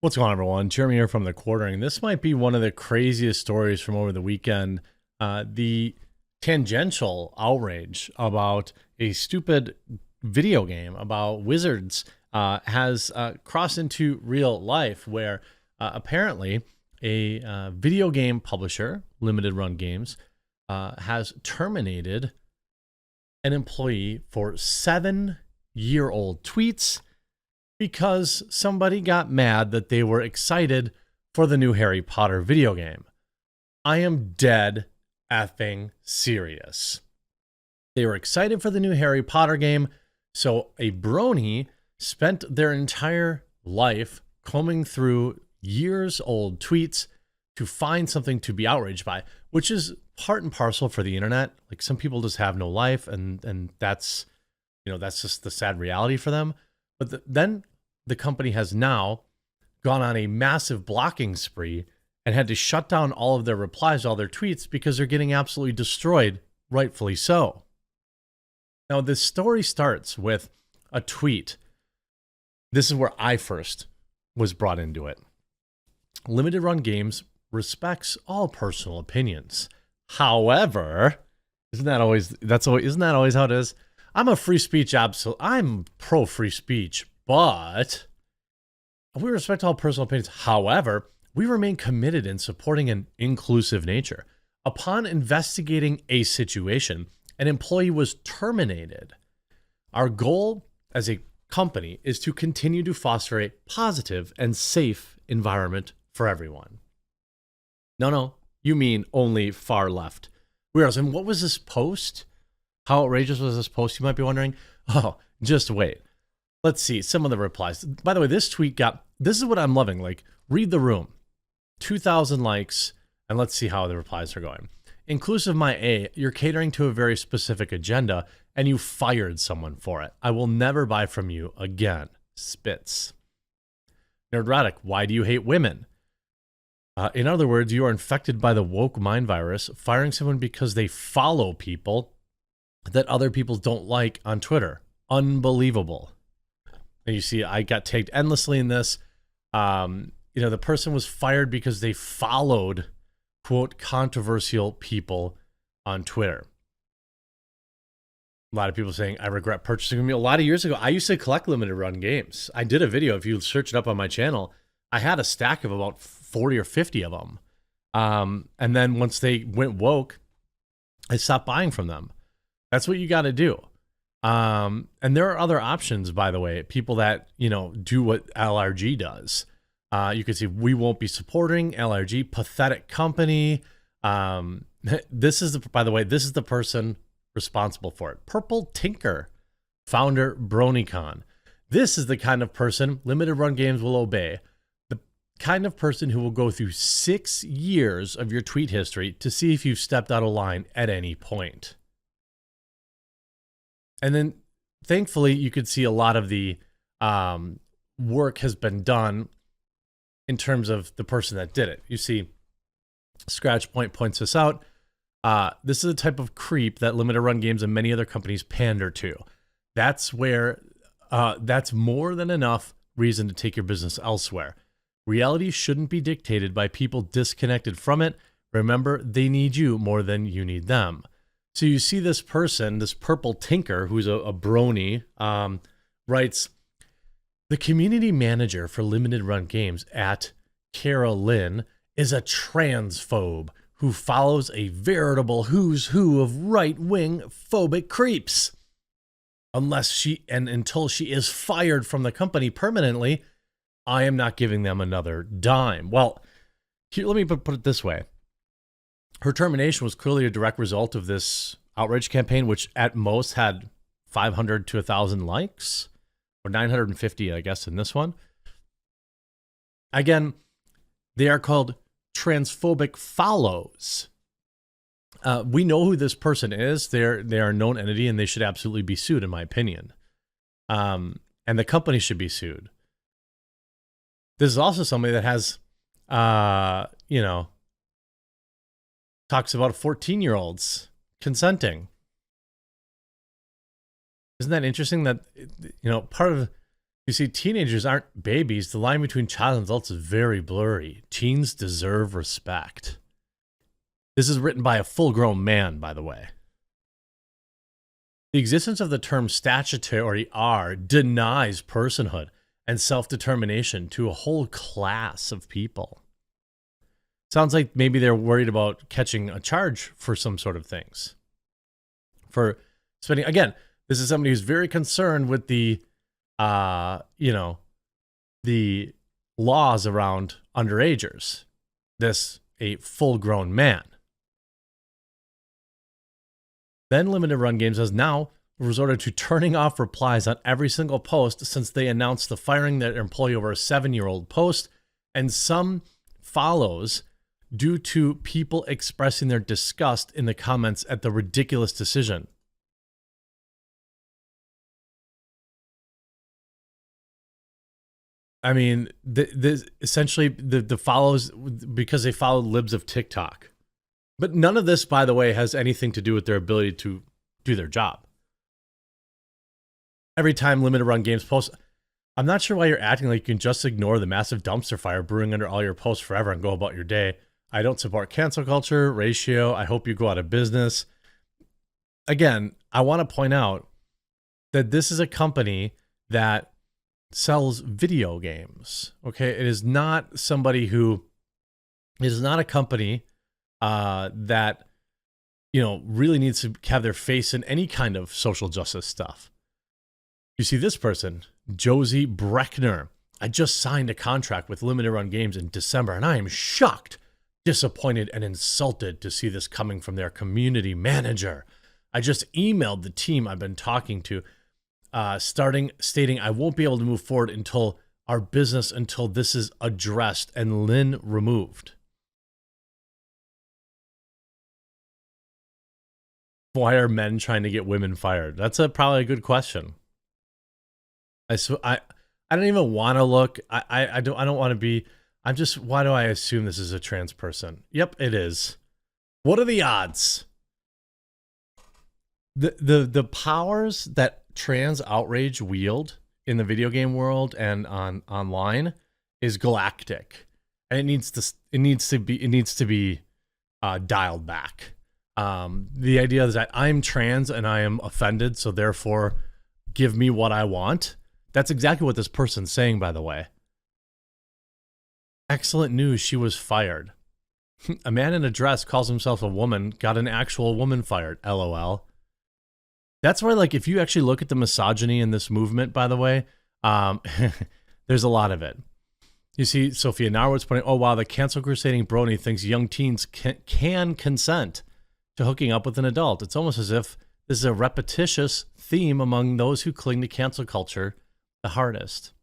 What's going on, everyone? Jeremy here from The Quartering. This might be one of the craziest stories from over the weekend. The tangential outrage about a stupid video game about wizards has crossed into real life, where apparently a video game publisher, Limited Run Games, has terminated an employee for 7-year-old tweets because somebody got mad that they were excited for the new Harry Potter video game. I am dead effing serious. They were excited for the new Harry Potter game, so a brony spent their entire life combing through years-old tweets to find something to be outraged by, which is part and parcel for the internet. Like, some people just have no life, and that's, that's just the sad reality for them. But then the company has now gone on a massive blocking spree and had to shut down all of their replies, all their tweets, because they're getting absolutely destroyed, rightfully so. Now, this story starts with a tweet. This is where I first was brought into it. Limited Run Games respects all personal opinions. However, isn't that always how it is? I'm a free speech I'm pro free speech, but we respect all personal opinions. However, we remain committed in supporting an inclusive nature. Upon investigating a situation, an employee was terminated. Our goal as a company is to continue to foster a positive and safe environment for everyone. No, you mean only far left. And what was this post? How outrageous was this post, you might be wondering? Oh, just wait. Let's see some of the replies. By the way, this is what I'm loving. Like, read the room. 2,000 likes, and let's see how the replies are going. Inclusive my A, you're catering to a very specific agenda, and you fired someone for it. I will never buy from you again. Spits. Nerdrotic, why do you hate women? In other words, you are infected by the woke mind virus, firing someone because they follow people that other people don't like on Twitter. Unbelievable. And you see, I got tagged endlessly in this. The person was fired because they followed, quote, controversial people on Twitter. A lot of people saying, I regret purchasing them. A lot of years ago, I used to collect Limited Run Games. I did a video. If you search it up on my channel, I had a stack of about 40 or 50 of them. And then once they went woke, I stopped buying from them. That's what you got to do. And there are other options, by the way, people that, do what LRG does. You can see, we won't be supporting LRG, pathetic company. This is the person responsible for it. Purple Tinker, founder BronyCon. This is the kind of person Limited Run Games will obey. The kind of person who will go through 6 years of your tweet history to see if you've stepped out of line at any point. And then, thankfully, you could see a lot of the work has been done in terms of the person that did it. You see, Scratch Point points this out. This is a type of creep that Limited Run Games and many other companies pander to. That's more than enough reason to take your business elsewhere. Reality shouldn't be dictated by people disconnected from it. Remember, they need you more than you need them. So you see this person, this Purple Tinker, who's a brony, writes, the community manager for Limited Run Games at Carolyn is a transphobe who follows a veritable who's who of right-wing phobic creeps. Until she is fired from the company permanently, I am not giving them another dime. Well, here, let me put it this way. Her termination was clearly a direct result of this outrage campaign, which at most had 500 to 1,000 likes, or 950, I guess, in this one. Again, they are called transphobic follows. We know who this person is. They are a known entity, and they should absolutely be sued, in my opinion. And the company should be sued. This is also somebody that has, talks about 14-year-olds consenting. Isn't that interesting that, part of You see, teenagers aren't babies. The line between child and adults is very blurry. Teens deserve respect. This is written by a full-grown man, by the way. The existence of the term statutory R denies personhood and self-determination to a whole class of people. Sounds like maybe they're worried about catching a charge for some sort of things. For spending, again, this is somebody who's very concerned with the, the laws around underagers. This, a full-grown man. Then Limited Run Games has now resorted to turning off replies on every single post since they announced the firing their employee over a 7-year-old post, and some follows due to people expressing their disgust in the comments at the ridiculous decision. I mean, essentially the follows because they followed libs of TikTok. But none of this, by the way, has anything to do with their ability to do their job. Every time Limited Run Games posts, I'm not sure why you're acting like you can just ignore the massive dumpster fire brewing under all your posts forever and go about your day. I don't support cancel culture, ratio. I hope you go out of business. Again, I want to point out that this is a company that sells video games. Okay, it is not somebody who, it is not a company that, really needs to have their face in any kind of social justice stuff. You see this person, Josie Breckner. I just signed a contract with Limited Run Games in December, and I am shocked, disappointed, and insulted to see this coming from their community manager. I just emailed the team I've been talking to, stating I won't be able to move forward until this is addressed and Lynn removed. Why are men trying to get women fired? That's probably a good question. I don't even want to look. I don't want to be. I'm just. Why do I assume this is a trans person? Yep, it is. What are the odds? The powers that trans outrage wield in the video game world and online is galactic, and it needs to be dialed back. The idea is that I'm trans and I am offended, so therefore give me what I want. That's exactly what this person's saying, by the way. Excellent news, she was fired. A man in a dress calls himself a woman, got an actual woman fired, LOL. That's where, like, if you actually look at the misogyny in this movement, by the way, there's a lot of it. You see, Sophia Narwood's pointing, oh, wow, the cancel crusading brony thinks young teens can consent to hooking up with an adult. It's almost as if this is a repetitious theme among those who cling to cancel culture the hardest.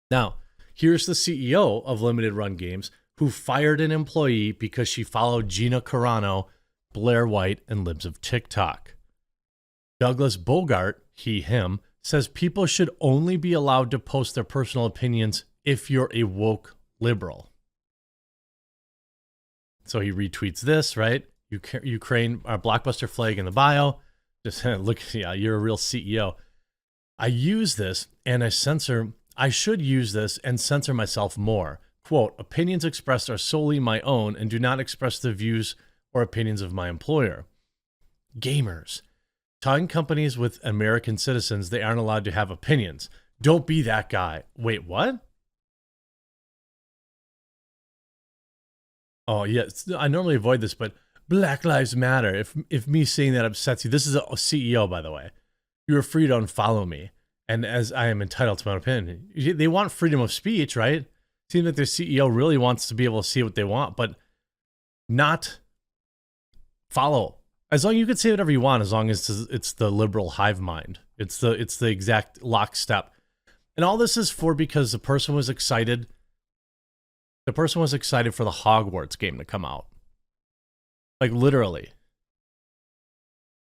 Now, here's the CEO of Limited Run Games who fired an employee because she followed Gina Carano, Blair White, and libs of TikTok. Douglas Bogart, him, says people should only be allowed to post their personal opinions if you're a woke liberal. So he retweets this, right? Ukraine, our blockbuster flag in the bio. Just look, yeah, you're a real CEO. I use this and I should use this and censor myself more. Quote, opinions expressed are solely my own and do not express the views or opinions of my employer. Gamers. Telling companies with American citizens they aren't allowed to have opinions. Don't be that guy. Wait, what? Oh, yes. I normally avoid this, but Black Lives Matter. If me saying that upsets you, this is a CEO, by the way. You are free to unfollow me, and as I am entitled to my opinion. They want freedom of speech, right? Seems like their CEO really wants to be able to see what they want, but not follow. As long as you can say whatever you want, as long as it's the liberal hive mind. It's the exact lockstep. And all this is because the person was excited. The person was excited for the Hogwarts game to come out. Like, literally.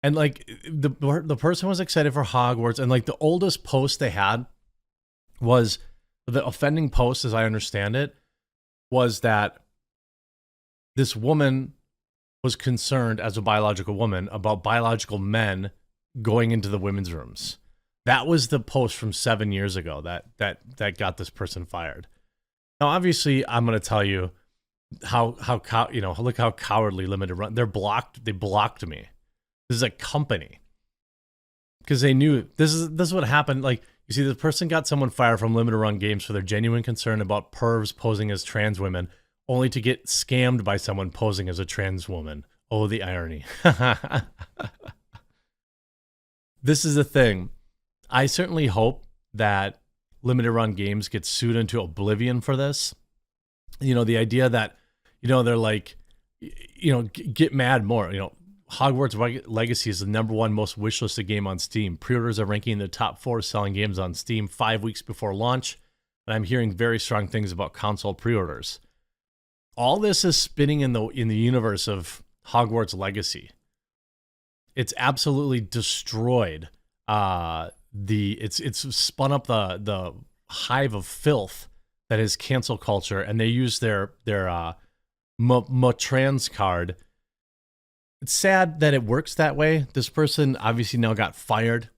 And like the person was excited for Hogwarts, and like the oldest post they had was the offending post, as I understand it, was that this woman was concerned as a biological woman about biological men going into the women's rooms. That was the post from 7 years ago that got this person fired. Now, obviously, I'm going to tell you look how cowardly Limited Run. They blocked me. This is a company because they knew this is what happened. Like, you see, the person got someone fired from Limited Run Games for their genuine concern about pervs posing as trans women, only to get scammed by someone posing as a trans woman. Oh, the irony. This is the thing. I certainly hope that Limited Run Games gets sued into oblivion for this. You know, the idea that, they're like, get mad more. Hogwarts Legacy is the #1 most wishlisted game on Steam. Pre-orders are ranking in the top 4 selling games on Steam 5 weeks before launch. And I'm hearing very strong things about console pre-orders. All this is spinning in the universe of Hogwarts Legacy. It's absolutely destroyed it's spun up the hive of filth that is cancel culture, and they use their trans card. It's sad that it works that way. This person obviously now got fired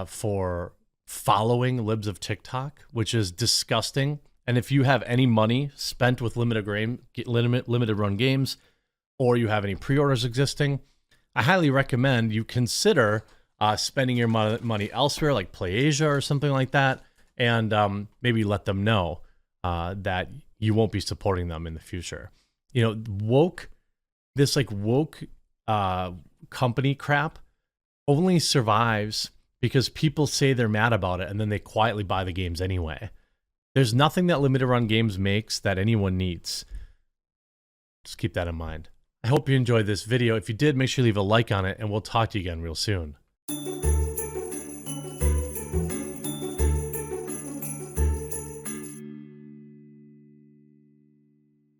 for following libs of TikTok, which is disgusting. And if you have any money spent with limited run games, or you have any pre-orders existing, I highly recommend you consider spending your money elsewhere, like PlayAsia or something like that, and maybe let them know that you won't be supporting them in the future. Woke company crap only survives because people say they're mad about it and then they quietly buy the games anyway. There's nothing that Limited Run Games makes that anyone needs. Just keep that in mind. I hope you enjoyed this video. If you did, make sure you leave a like on it, and we'll talk to you again real soon.